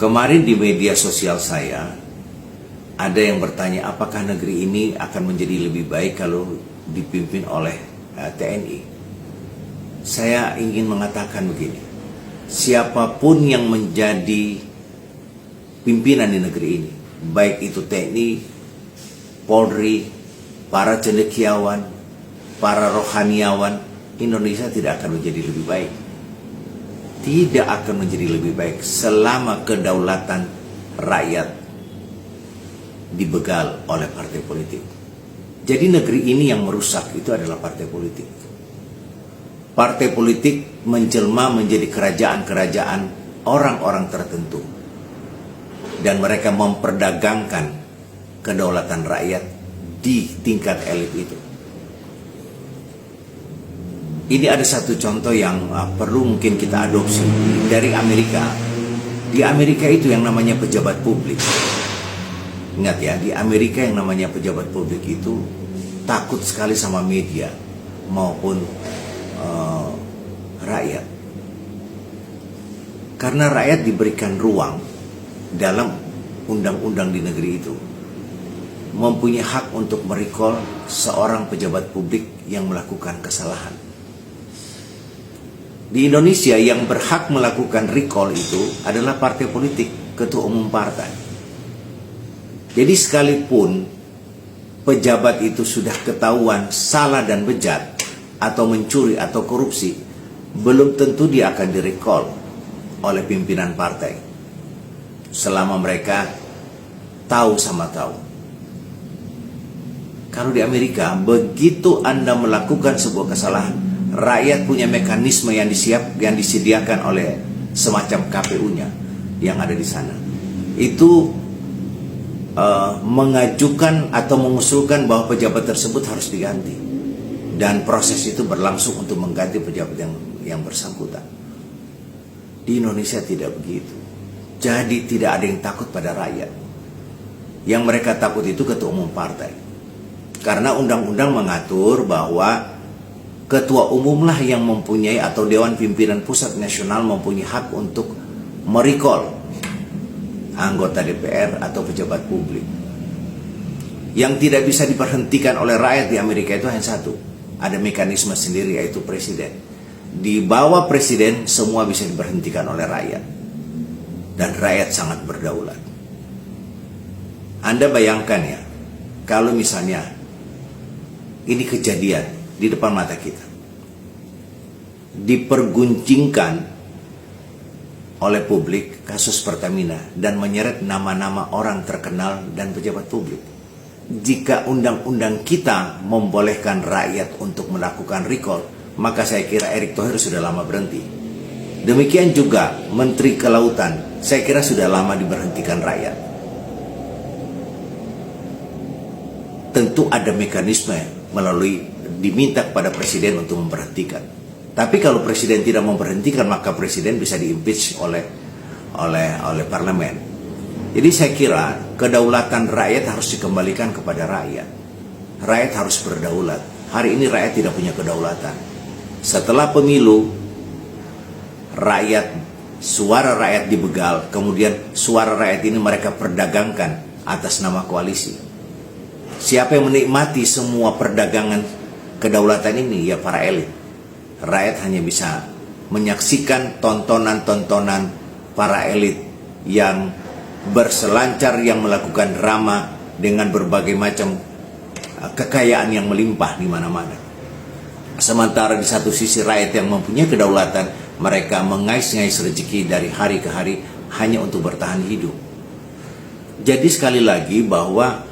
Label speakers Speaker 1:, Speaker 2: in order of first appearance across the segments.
Speaker 1: Kemarin di media sosial saya ada yang bertanya apakah negeri ini akan menjadi lebih baik kalau dipimpin oleh TNI. Saya ingin mengatakan begini, siapapun yang menjadi pimpinan di negeri ini, baik itu TNI, Polri, para cendekiawan, para rohaniawan, Indonesia tidak akan menjadi lebih baik. Tidak akan menjadi lebih baik selama kedaulatan rakyat dibegal oleh partai politik. Jadi negeri ini yang merusak itu adalah partai politik. Partai politik menjelma menjadi kerajaan-kerajaan orang-orang tertentu. Dan mereka memperdagangkan kedaulatan rakyat di tingkat elit itu. Ini ada satu contoh yang perlu mungkin kita adopsi dari Amerika. Di Amerika itu yang namanya pejabat publik. Ingat ya, di Amerika yang namanya pejabat publik itu takut sekali sama media maupun rakyat. Karena rakyat diberikan ruang dalam undang-undang di negeri itu, mempunyai hak untuk merecall seorang pejabat publik yang melakukan kesalahan. Di Indonesia yang berhak melakukan recall itu adalah partai politik, ketua umum partai. Jadi sekalipun pejabat itu sudah ketahuan salah dan bejat atau mencuri atau korupsi, belum tentu dia akan direcall oleh pimpinan partai selama mereka tahu sama tahu. Kalau di Amerika, begitu Anda melakukan sebuah kesalahan, rakyat punya mekanisme yang disediakan oleh semacam KPU-nya yang ada di sana. Itu mengajukan atau mengusulkan bahwa pejabat tersebut harus diganti, dan proses itu berlangsung untuk mengganti pejabat yang bersangkutan. Di Indonesia tidak begitu. Jadi tidak ada yang takut pada rakyat. Yang mereka takut itu ketua umum partai. Karena undang-undang mengatur bahwa ketua umumlah yang mempunyai, atau Dewan Pimpinan Pusat Nasional mempunyai hak untuk merecall anggota DPR atau pejabat publik. Yang tidak bisa diberhentikan oleh rakyat di Amerika itu hanya satu. Ada mekanisme sendiri, yaitu presiden. Di bawah presiden semua bisa diberhentikan oleh rakyat. Dan rakyat sangat berdaulat. Anda bayangkan ya, kalau misalnya ini kejadian di depan mata kita, diperguncingkan oleh publik kasus Pertamina dan menyeret nama-nama orang terkenal dan pejabat publik. Jika undang-undang kita membolehkan rakyat untuk melakukan recall, maka saya kira Erick Thohir sudah lama berhenti. Demikian juga Menteri Kelautan, saya kira sudah lama diberhentikan rakyat. Tentu ada mekanisme melalui diminta kepada presiden untuk memberhentikan. Tapi kalau presiden tidak memberhentikan, maka presiden bisa diimpeach oleh parlemen. Jadi saya kira kedaulatan rakyat harus dikembalikan kepada rakyat. Rakyat harus berdaulat. Hari ini rakyat tidak punya kedaulatan. Setelah pemilu, suara rakyat dibegal, kemudian suara rakyat ini mereka perdagangkan atas nama koalisi. Siapa yang menikmati semua perdagangan kedaulatan ini? Ya para elit. Rakyat hanya bisa menyaksikan tontonan-tontonan para elit yang berselancar, yang melakukan drama dengan berbagai macam kekayaan yang melimpah di mana-mana. Sementara di satu sisi rakyat yang mempunyai kedaulatan, mereka mengais-ngais rezeki dari hari ke hari hanya untuk bertahan hidup. Jadi sekali lagi bahwa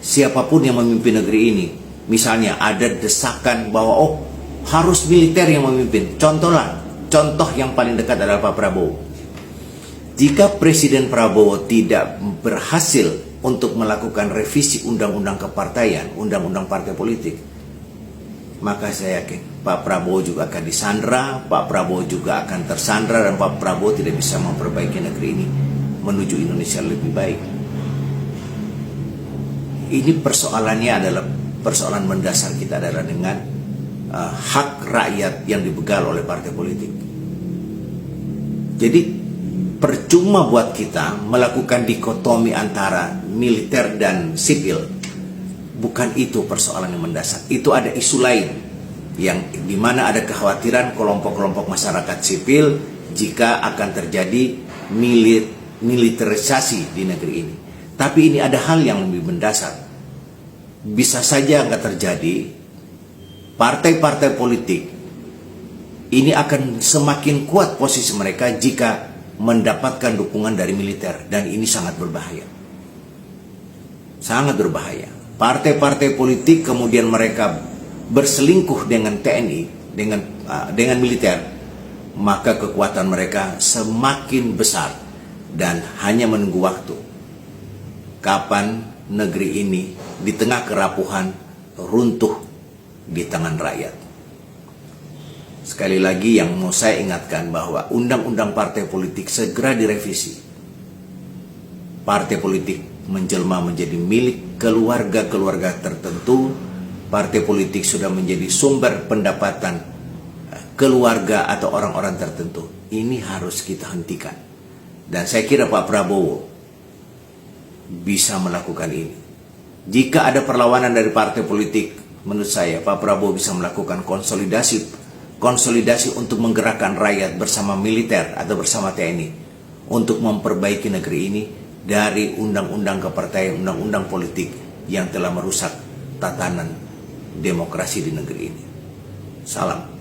Speaker 1: siapapun yang memimpin negeri ini, misalnya ada desakan bahwa harus militer yang memimpin. Contoh yang paling dekat adalah Pak Prabowo. Jika Presiden Prabowo tidak berhasil untuk melakukan revisi undang-undang kepartaian, undang-undang partai politik, maka saya yakin Pak Prabowo juga akan disandra, Pak Prabowo juga akan tersandra, dan Pak Prabowo tidak bisa memperbaiki negeri ini menuju Indonesia lebih baik. Ini persoalannya adalah persoalan mendasar kita adalah dengan hak rakyat yang dibegal oleh partai politik. Jadi percuma buat kita melakukan dikotomi antara militer dan sipil. Bukan itu persoalan yang mendasar. Itu ada isu lain yang dimana ada kekhawatiran kelompok-kelompok masyarakat sipil jika akan terjadi militerisasi di negeri ini. Tapi ini ada hal yang lebih mendasar. Bisa saja nggak terjadi. Partai-partai politik ini akan semakin kuat posisi mereka jika mendapatkan dukungan dari militer, dan ini sangat berbahaya. Sangat berbahaya. Partai-partai politik kemudian mereka berselingkuh dengan TNI, dengan militer, maka kekuatan mereka semakin besar dan hanya menunggu waktu kapan negeri ini di tengah kerapuhan runtuh di tangan rakyat. Sekali lagi yang mau saya ingatkan bahwa undang-undang partai politik segera direvisi. Partai politik menjelma menjadi milik keluarga-keluarga tertentu. Partai politik sudah menjadi sumber pendapatan keluarga atau orang-orang tertentu. Ini harus kita hentikan. Dan saya kira Pak Prabowo bisa melakukan ini. Jika ada perlawanan dari partai politik, menurut saya Pak Prabowo bisa melakukan konsolidasi untuk menggerakkan rakyat bersama militer atau bersama TNI untuk memperbaiki negeri ini dari undang-undang kepartaian, undang-undang politik yang telah merusak tatanan demokrasi di negeri ini. Salam.